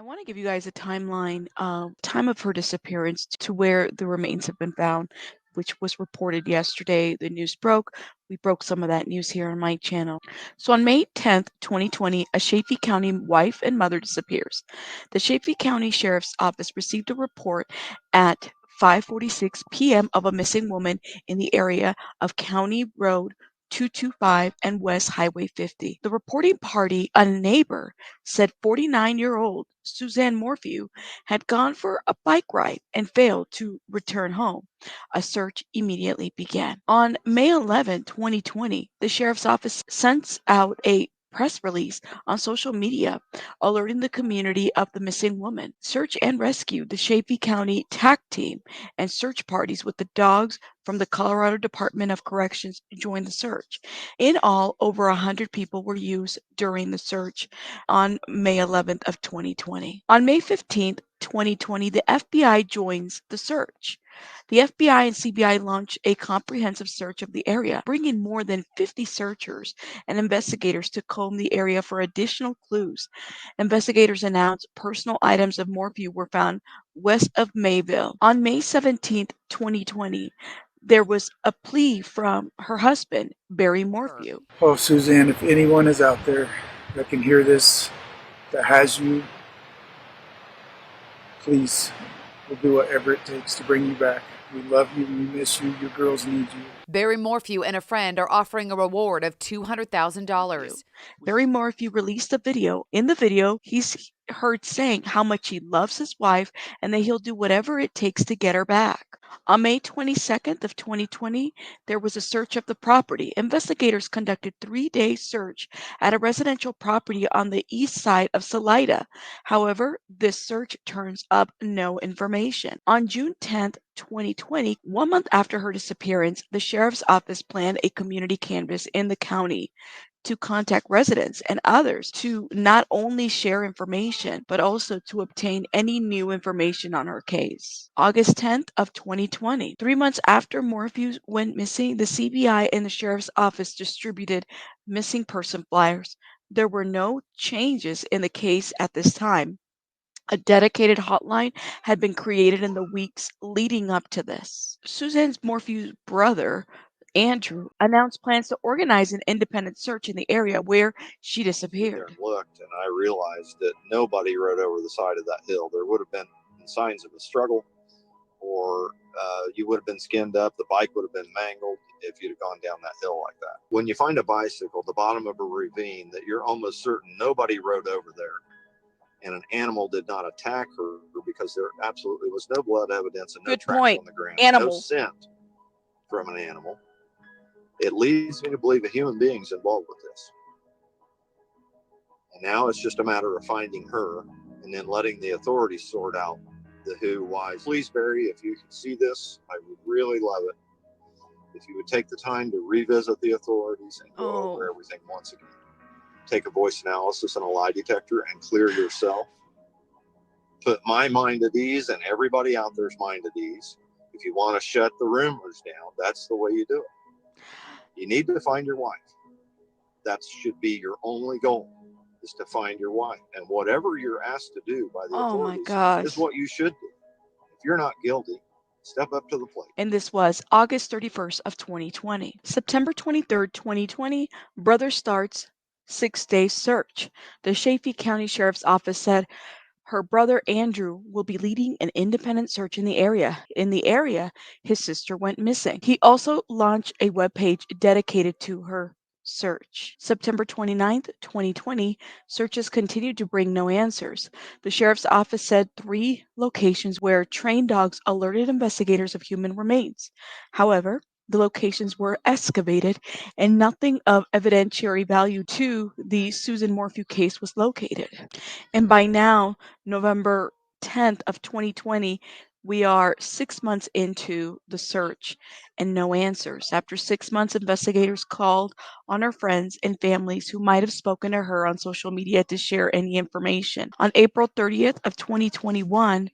I want to give you guys a timeline time of her disappearance to where the remains have been found, which was reported yesterday. The news broke. We broke some of that news here on my channel. So on May 10th, 2020, a Chaffee County wife and mother disappears. The Chaffee County Sheriff's Office received a report at 5:46 p.m. of a missing woman in the area of County Road 225 and West Highway 50. The reporting party, a neighbor, said 49-year-old Suzanne Morphew had gone for a bike ride and failed to return home. A search immediately began. On May 11, 2020, the sheriff's office sent out a press release on social media alerting the community of the missing woman. Search and rescue, the Chaffee County TAC team, and search parties with the dogs from the Colorado Department of Corrections joined the search. In all, over 100 people were used during the search on May 11th of 2020. On May 15th, 2020, the FBI joins the search. The FBI and CBI launched a comprehensive search of the area, bringing more than 50 searchers and investigators to comb the area for additional clues. Investigators announced personal items of Morphew were found west of Mayville. On May 17th, 2020, there was a plea from her husband, Barry Morphew. Oh, Suzanne, if anyone is out there that can hear this, that has you, please, we'll do whatever it takes to bring you back. We love you, we miss you, your girls need you. Barry Morphew and a friend are offering a reward of $200,000. Barry Morphew released a video. In the video, he's heard saying how much he loves his wife and that he'll do whatever it takes to get her back. On May 22nd of 2020, there was a search of the property. Investigators conducted 3-day search at a residential property on the east side of Salida. However, this search turns up no information. On June 10th, 2020, 1 month after her disappearance, the sheriff's office planned a community canvass in the county to contact residents and others to not only share information, but also to obtain any new information on her case. August 10th of 2020, 3 months after Morphew went missing, the CBI and the Sheriff's Office distributed missing person flyers. There were no changes in the case at this time. A dedicated hotline had been created in the weeks leading up to this. Suzanne Morphew's brother, Andrew, announced plans to organize an independent search in the area where she disappeared. And looked, and I realized that nobody rode over the side of that hill. There would have been signs of a struggle, or you would have been skinned up. The bike would have been mangled if you'd have gone down that hill like that. When you find a bicycle at the bottom of a ravine that you're almost certain nobody rode over there, and an animal did not attack her because there absolutely was no blood evidence and no tracks on the ground, no scent from an animal, it leads me to believe a human being's involved with this. And now it's just a matter of finding her and then letting the authorities sort out the who, why. Please, Barry, if you can see this, I would really love it if you would take the time to revisit the authorities and go over everything once again. Take a voice analysis and a lie detector and clear yourself. Put my mind at ease and everybody out there's mind at ease. If you want to shut the rumors down, that's the way you do it. You need to find your wife. That should be your only goal, is to find your wife. And whatever you're asked to do by the authorities is what you should do. If you're not guilty, step up to the plate. And this was August 31st of 2020. September 23rd, 2020, brother starts 6-day search. The Chaffee County Sheriff's Office said her brother Andrew will be leading an independent search in the area. In the area, his sister went missing. He also launched a webpage dedicated to her search. September 29th, 2020, searches continued to bring no answers. The sheriff's office said 3 locations where trained dogs alerted investigators of human remains. However, the locations were excavated and nothing of evidentiary value to the Suzanne Morphew case was located. And by now, November 10th of 2020, we are 6 months into the search and no answers. After 6 months, investigators called on her friends and families who might have spoken to her on social media to share any information. On April 30th of 2021,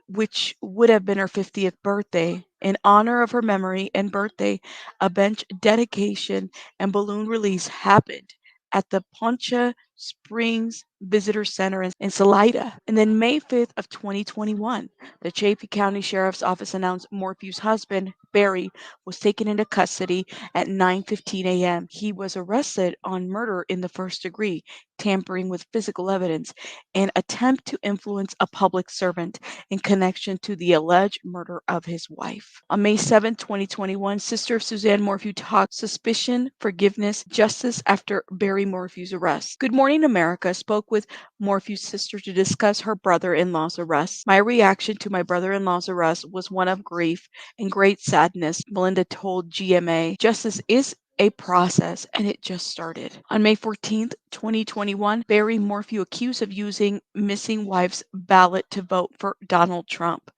which would have been her 50th birthday, in honor of her memory and birthday, a bench dedication and balloon release happened at the Poncha Springs Visitor Center in Salida. And then May 5th of 2021, the Chaffee County Sheriff's Office announced Morphew's husband, Barry, was taken into custody at 9:15 a.m. He was arrested on murder in the first degree, tampering with physical evidence, and attempt to influence a public servant in connection to the alleged murder of his wife. On May 7, 2021, sister of Suzanne Morphew talked suspicion, forgiveness, justice after Barry Morphew's arrest. Good Morning America spoke with Morphew's sister to discuss her brother-in-law's arrest. My reaction to my brother-in-law's arrest was one of grief and great sadness, Melinda told GMA. Justice is a process, and it just started. On May 14th, 2021, Barry Morphew accused of using missing wife's ballot to vote for Donald Trump.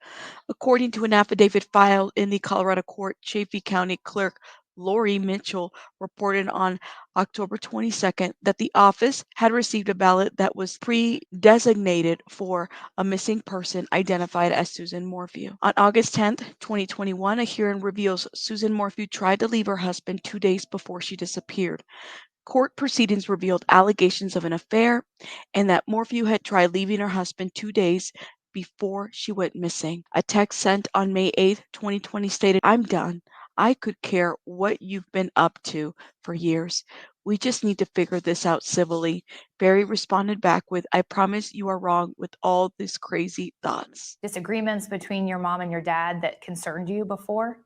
According to an affidavit filed in the Colorado court, Chaffee County Clerk Lori Mitchell reported on October 22nd that the office had received a ballot that was pre-designated for a missing person identified as Suzanne Morphew. On August 10th, 2021, a hearing reveals Suzanne Morphew tried to leave her husband 2 days before she disappeared. Court proceedings revealed allegations of an affair and that Morphew had tried leaving her husband 2 days before she went missing. A text sent on May 8th, 2020 stated, "I'm done. I could care what you've been up to for years. We just need to figure this out civilly." Barry responded back with, "I promise you are wrong with all these crazy thoughts." Disagreements between your mom and your dad that concerned you before?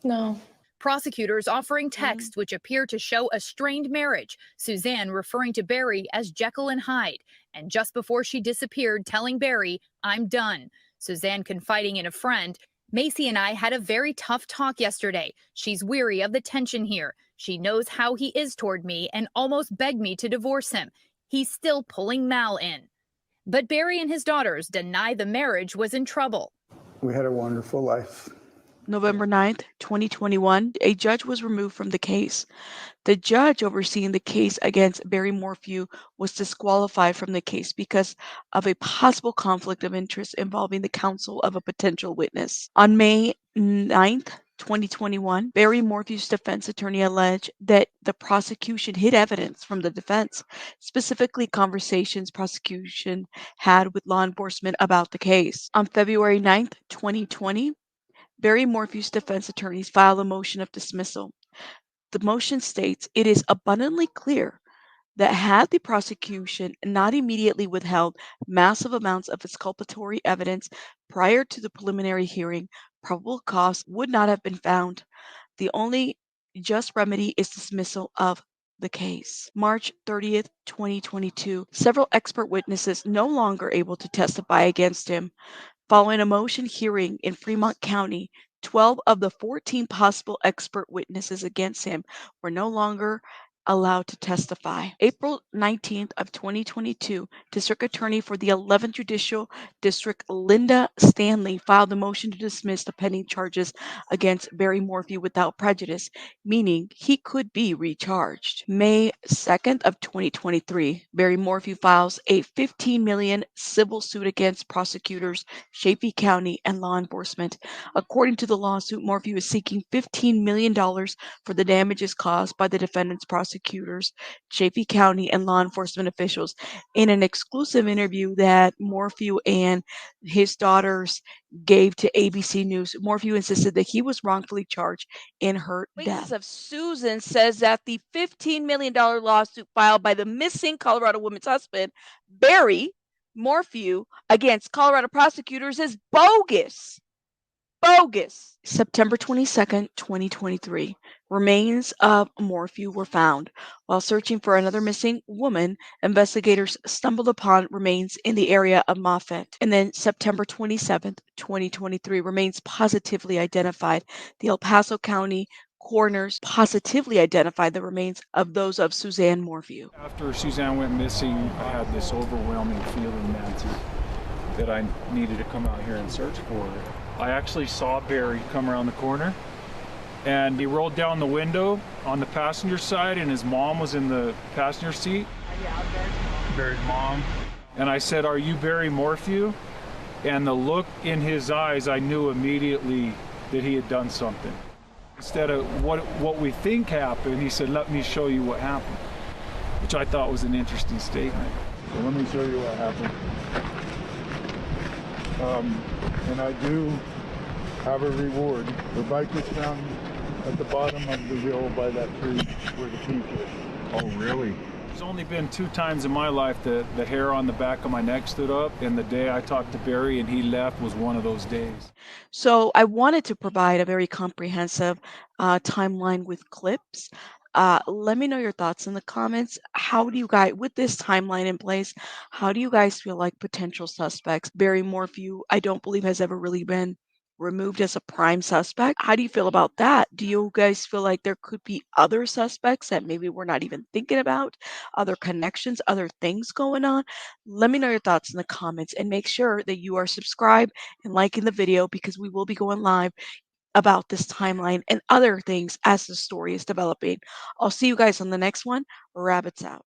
No. Prosecutors offering texts which appear to show a strained marriage, Suzanne referring to Barry as Jekyll and Hyde, and just before she disappeared telling Barry, "I'm done." Suzanne confiding in a friend, "Macy and I had a very tough talk yesterday. She's weary of the tension here. She knows how he is toward me and almost begged me to divorce him. He's still pulling Mal in." But Barry and his daughters deny the marriage was in trouble. We had a wonderful life. November 9th, 2021, a judge was removed from the case. The judge overseeing the case against Barry Morphew was disqualified from the case because of a possible conflict of interest involving the counsel of a potential witness. On May 9th, 2021, Barry Morphew's defense attorney alleged that the prosecution hid evidence from the defense, specifically conversations prosecution had with law enforcement about the case. On February 9th, 2020, Barry Morphew's defense attorneys filed a motion of dismissal. The motion states, "It is abundantly clear that had the prosecution not immediately withheld massive amounts of exculpatory evidence prior to the preliminary hearing, probable cause would not have been found. The only just remedy is dismissal of the case." March 30th, 2022, several expert witnesses no longer able to testify against him. Following a motion hearing in Fremont County, 12 of the 14 possible expert witnesses against him were no longer allowed to testify. April 19th of 2022, District Attorney for the 11th Judicial District, Linda Stanley, filed a motion to dismiss the pending charges against Barry Morphew without prejudice, meaning he could be recharged. May 2nd of 2023, Barry Morphew files a $15 million civil suit against prosecutors, Chaffee County, and law enforcement. According to the lawsuit, Morphew is seeking $15 million for the damages caused by the defendant's prosecutors, Chaffee County, and law enforcement officials. In an exclusive interview that Morphew and his daughters gave to ABC News, Morphew insisted that he was wrongfully charged in her death. Of Susan says that the $15 million lawsuit filed by the missing Colorado woman's husband, Barry Morphew, against Colorado prosecutors is bogus. Bogus. September 22nd, 2023. Remains of Morphew were found. While searching for another missing woman, investigators stumbled upon remains in the area of Moffett. And then September 27th, 2023, remains positively identified. The El Paso County coroners positively identified the remains of those of Suzanne Morphew. After Suzanne went missing, I had this overwhelming feeling, Nancy, that I needed to come out here and search for her. I actually saw Barry come around the corner, and he rolled down the window on the passenger side, and his mom was in the passenger seat. Yeah, Barry's mom. And I said, "Are you Barry Morphew?" And the look in his eyes, I knew immediately that he had done something. Instead of what we think happened, he said, "Let me show you what happened." which I thought was an interesting statement. So let me show you what happened. And I do have a reward. The bike was found at the bottom of the hill by that tree where the peak is. Oh, really? There's only been 2 times in my life that the hair on the back of my neck stood up, and the day I talked to Barry and he left was one of those days. So I wanted to provide a very comprehensive timeline with clips. Let me know your thoughts in the comments. How do you guys, with this timeline in place, how do you guys feel like potential suspects? Barry Morphew, I don't believe has ever really been removed as a prime suspect. How do you feel about that? Do you guys feel like there could be other suspects that maybe we're not even thinking about, other connections, other things going on? Let me know your thoughts in the comments and make sure that you are subscribed and liking the video because we will be going live about this timeline and other things as the story is developing. I'll see you guys on the next one. Rabbits out.